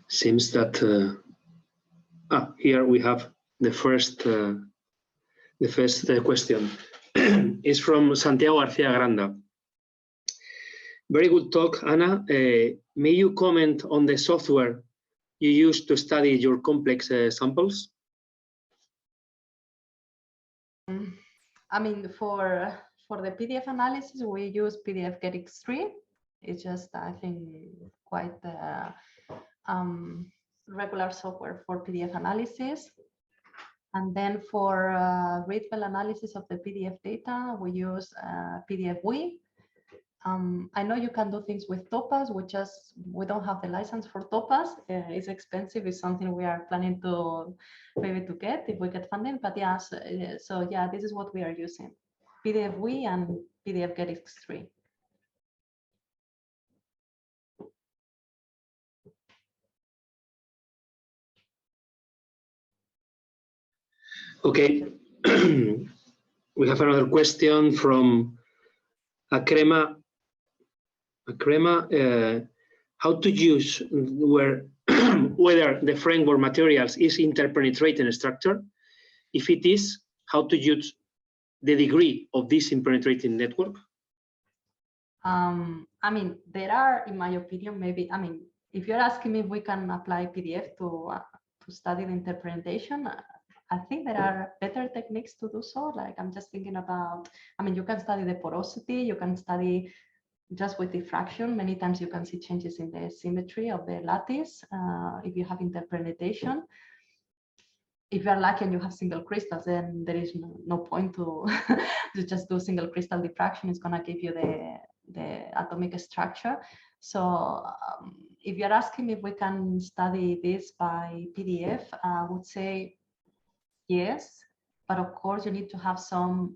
Seems that here we have the first question. Is from Santiago García Granda. Very good talk, Anna. May you comment on the software you use to study your complex samples? I mean, for the PDF analysis, we use PDF GetX3. It's just, I think, quite regular software for PDF analysis. And then for readable analysis of the PDF data, we use PDF-WE. I know you can do things with Topaz. We don't have the license for Topaz. It's expensive. It's something we are planning to maybe to get if we get funding. But yeah, so yeah, this is what we are using: PDF-we and PDF-GetX3. Okay. We have another question from Akrema. How to use whether the framework materials is interpenetrating structure? If it is, how to use the degree of this interpenetrating network? I mean, there are, in my opinion, maybe, I mean, if you're asking me if we can apply PDF to study the interpretation, I think there are better techniques to do so. Like I'm just thinking about, I mean, you can study the porosity, you can study just with diffraction. Many times you can see changes in the symmetry of the lattice if you have interpretation. If you are lucky and you have single crystals, then there is no point to, to just do single crystal diffraction. It's going to give you the atomic structure. So if you're asking if we can study this by PDF, I would say yes, but of course you need to have some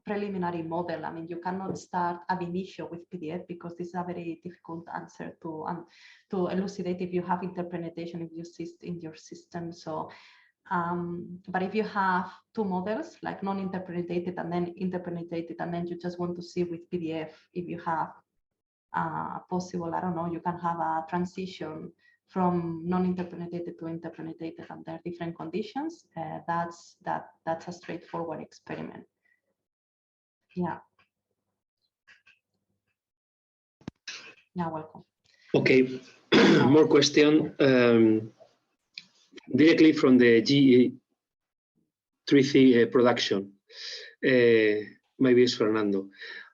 preliminary model. I mean, you cannot start ab initio with PDF because this is a very difficult answer to elucidate if you have interpretation in your system. So, but if you have two models, like non-interpreted and then interpreted, and then you just want to see with PDF if you have possible, I don't know, you can have a transition from non-interpreted to interpreted under different conditions. That's a straightforward experiment. Yeah. Yeah, welcome. Okay, more question directly from the GE3C production. Maybe it's Fernando.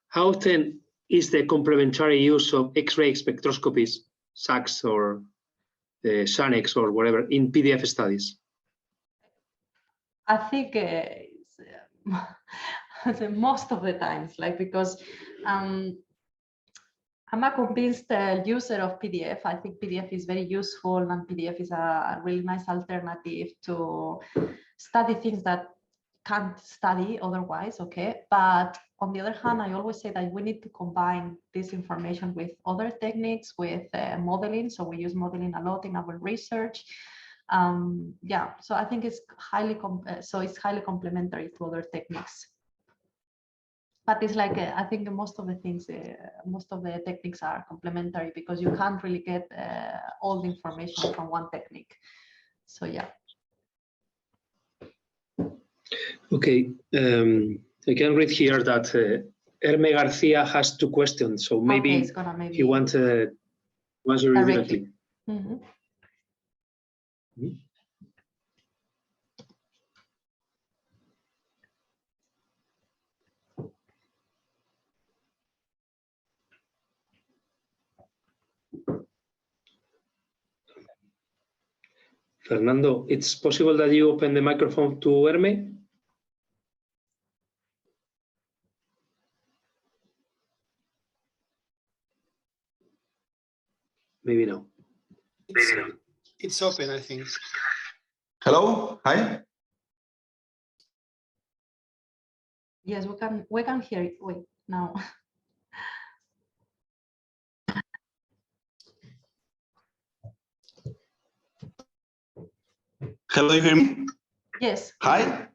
How often is the complementary use of X-ray spectroscopies, SAX or SANEX or whatever, in PDF studies? I think most of the times, like, because I'm a convinced user of PDF. I think PDF is very useful, and PDF is a really nice alternative to study things that can't study otherwise. Okay, but on the other hand, I always say that we need to combine this information with other techniques, with modeling. So we use modeling a lot in our research. Yeah, so I think it's highly complementary to other techniques. But it's like I think most of the things, most of the techniques are complementary because you can't really get all the information from one technique. So yeah. Okay, I can read here that Herme Garcia has two questions, so maybe he wants to answer you directly. Mm-hmm. Mm-hmm. Fernando, it's possible that you open the microphone to Herme? Maybe no. It's open, I think. Hello, hi. Yes, we can hear you. Wait, now. Hello, you hear me? Yes. Hi.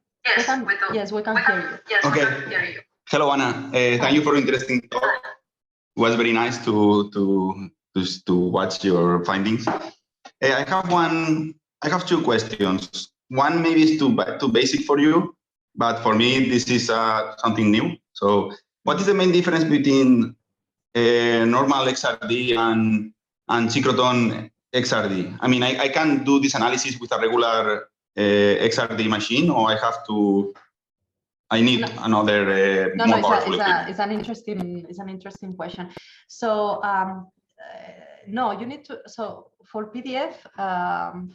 Yes, we can hear you. Okay. Hello, Anna. Thank you for interesting talk. It was very nice to watch your findings. I have two questions. One maybe is too basic for you, but for me this is something new. So, what is the main difference between normal XRD and synchrotron XRD? I mean, I can do this analysis with a regular XRD machine, or I need another more powerful equipment. It's an interesting question. So no, you need to. So for PDF,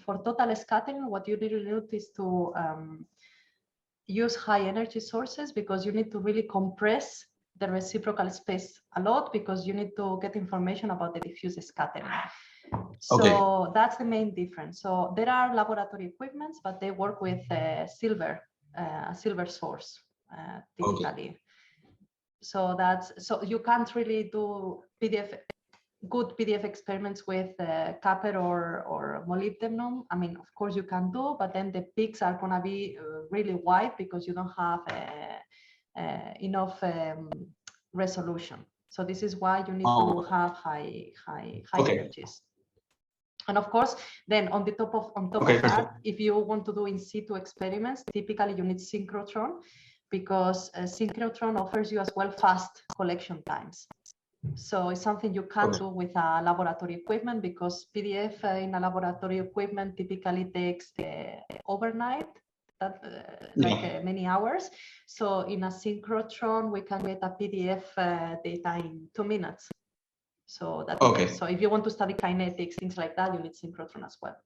for total scattering, what you really need is to use high energy sources, because you need to really compress the reciprocal space a lot because you need to get information about the diffuse scattering. So that's the main difference. So there are laboratory equipments, but they work with a silver source typically. So you can't really do good PDF experiments with copper or molybdenum. I mean, of course you can do, but then the peaks are gonna be really wide because you don't have enough resolution. So this is why you need to have high energies. And of course, then on top of that, if you want to do in situ experiments, typically you need synchrotron because synchrotron offers you as well fast collection times. So it's something you can't do with a laboratory equipment because PDF in a laboratory equipment typically takes overnight, many hours. So in a synchrotron, we can get a PDF data in 2 minutes. So so if you want to study kinetics, things like that, you need synchrotron as well.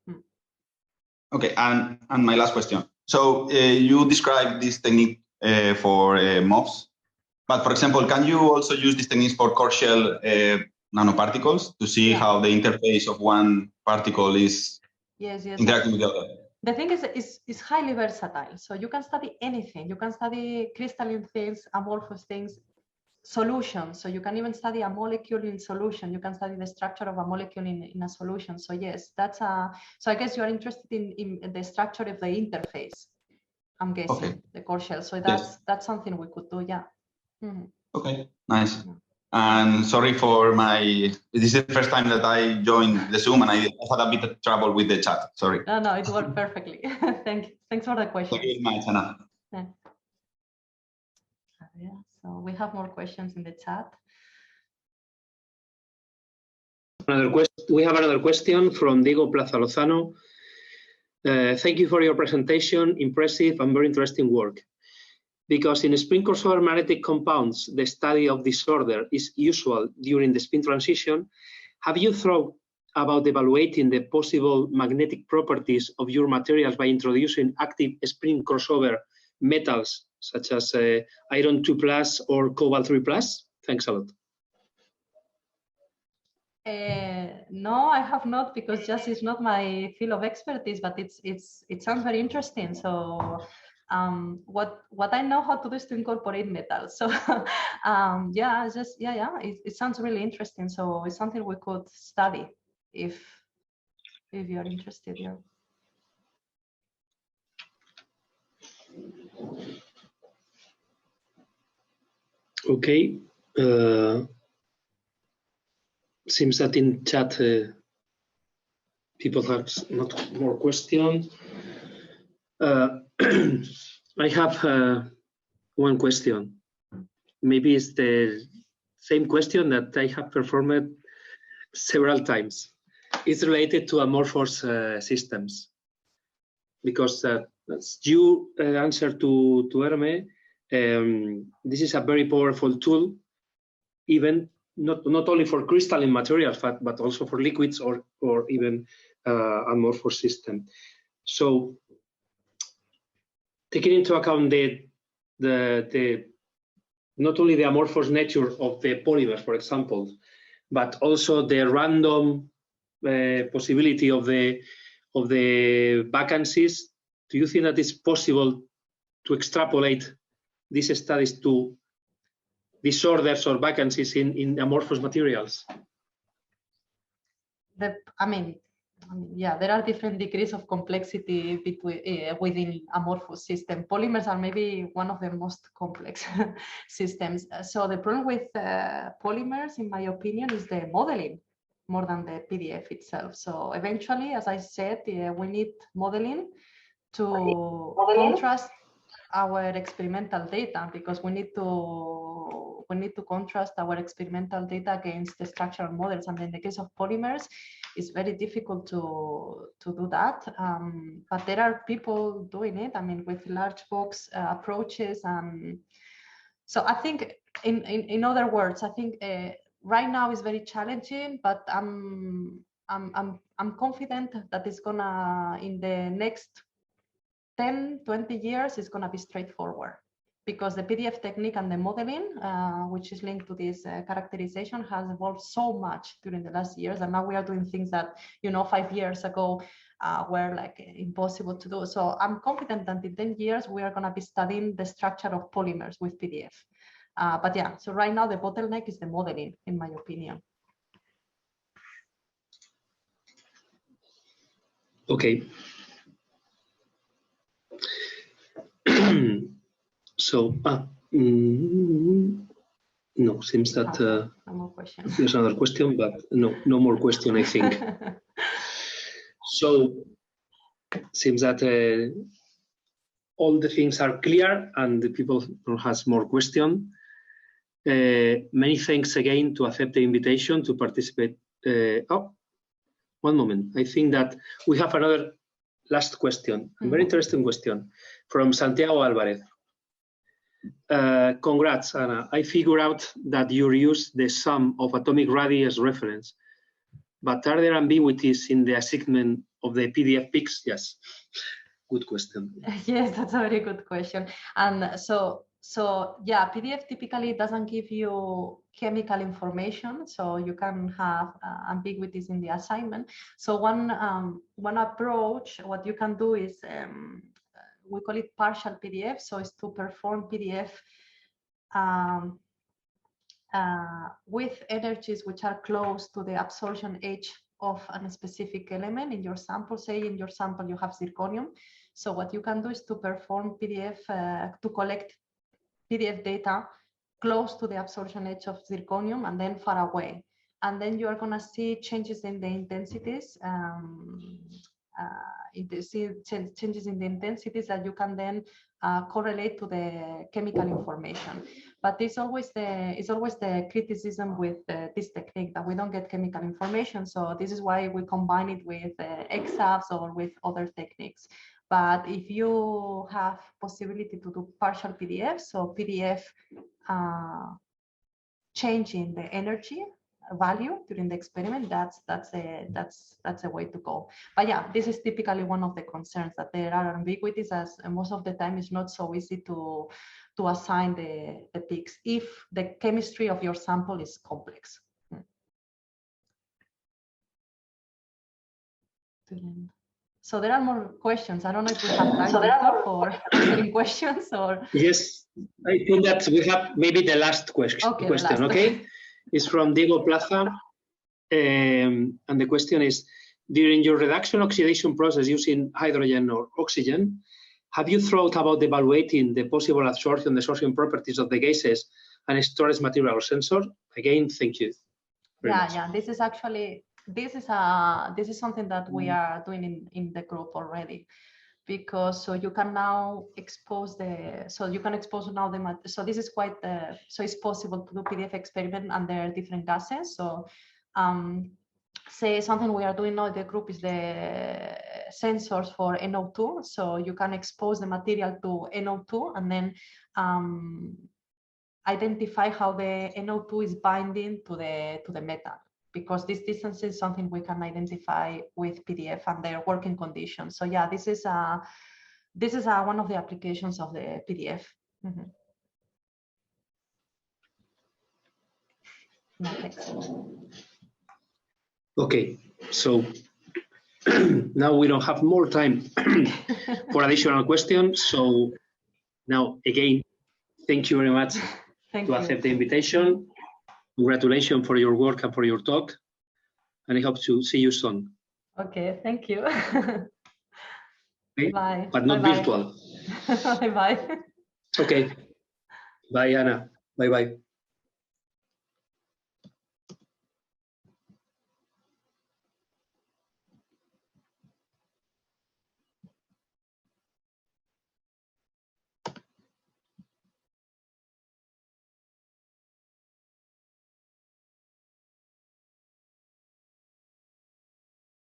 Okay, and my last question. So you described this technique for MOFs. But for example, can you also use these techniques for core shell nanoparticles to see how the interface of one particle is interacting with the other? The thing is, it's highly versatile. So you can study anything. You can study crystalline things, amorphous things, solutions. So you can even study a molecule in solution. You can study the structure of a molecule in a solution. So yes, that's so I guess you are interested in the structure of the interface. I'm guessing the core shell. So that's something we could do. Yeah. Okay, nice. And sorry for this is the first time that I joined the Zoom and I had a bit of trouble with the chat. Sorry. No, it worked perfectly. Thanks for the question. Thank you very much, Anna. So we have more questions in the chat. We have another question from Diego Plaza Lozano. Thank you for your presentation. Impressive and very interesting work. Because in spin crossover magnetic compounds, the study of disorder is usual during the spin transition, have you thought about evaluating the possible magnetic properties of your materials by introducing active spin crossover metals, such as iron 2+ or cobalt 3+? Thanks a lot. No, I have not, because just it's not my field of expertise, but it sounds very interesting. So what I know how to do is to incorporate metals. So it sounds really interesting. So it's something we could study if you're interested. Yeah. Okay. Seems that in chat people have not more questions. I have one question. Maybe it's the same question that I have performed several times. It's related to amorphous systems, because as you answer to Herme, this is a very powerful tool, even not only for crystalline materials, but also for liquids or even amorphous system. So, taking into account the not only the amorphous nature of the polymers, for example, but also the random possibility of the vacancies, do you think that it's possible to extrapolate these studies to disorders or vacancies in amorphous materials? Yeah, there are different degrees of complexity within amorphous system. Polymers are maybe one of the most complex systems. So the problem with polymers, in my opinion, is the modeling more than the PDF itself. So eventually, as I said, we need modeling to contrast our experimental data, because we need to contrast our experimental data against the structural models. And in the case of polymers, it's very difficult to do that. But there are people doing it, with large box approaches. So I think, in other words, I think right now is very challenging, but I'm confident that it's gonna, in the next 10, 20 years, it's gonna be straightforward. because the PDF technique and the modeling, which is linked to this characterization, has evolved so much during the last years, and now we are doing things that 5 years ago were like impossible to do. So I'm confident that in 10 years we are going to be studying the structure of polymers with PDF. But yeah, so right now the bottleneck is the modeling, in my opinion. Okay. So, no, seems that no more questions. There's another question, but no more question, I think. So, seems that all the things are clear and the people who has more question. Many thanks again to accept the invitation to participate. Oh, one moment. I think that we have another last question, a very interesting question from Santiago Alvarez. Congrats, Ana. I figure out that you use the sum of atomic radii as reference, but are there ambiguities in the assignment of the PDF peaks? Yes, good question. Yes, that's a very good question. And so yeah, PDF typically doesn't give you chemical information, so you can have ambiguities in the assignment. So one approach, what you can do is we call it partial PDF, so it's to perform PDF with energies which are close to the absorption edge of a specific element in your sample. Say in your sample you have zirconium. So what you can do is to perform PDF, to collect PDF data close to the absorption edge of zirconium and then far away. And then you are going to see changes in the intensities, changes in the intensities that you can then correlate to the chemical information. But it's always the criticism with this technique that we don't get chemical information. So this is why we combine it with XAFs or with other techniques. But if you have possibility to do partial PDF, so PDF changing the energy value during the experiment, that's a way to go. But yeah, this is typically one of the concerns, that there are ambiguities, as most of the time it's not so easy to assign the peaks if the chemistry of your sample is complex. So there are more questions. I don't know if we have time for answering questions or. Yes, I think that we have maybe the last question. Okay, it's from Diego Plaza, and the question is: during your reduction oxidation process using hydrogen or oxygen, have you thought about evaluating the possible absorption, desorption properties of the gases and storage material sensor? Again, thank you. Yeah. This is actually. This is something that we are doing in the group already, because so you can now expose so this is quite so it's possible to do PDF experiment under different gases. So say something we are doing now in the group is the sensors for NO2. So you can expose the material to NO2 and then identify how the NO2 is binding to the metal, because this distance is something we can identify with PDF and their working conditions. So yeah, this is one of the applications of the PDF. No, thanks. Okay, so now we don't have more time for additional questions. So now again, thank you very much to accept the invitation. Congratulations for your work and for your talk, and I hope to see you soon. Okay, thank you. Okay? Bye. But not virtual. Bye. Okay. Bye, Ana. Bye-bye.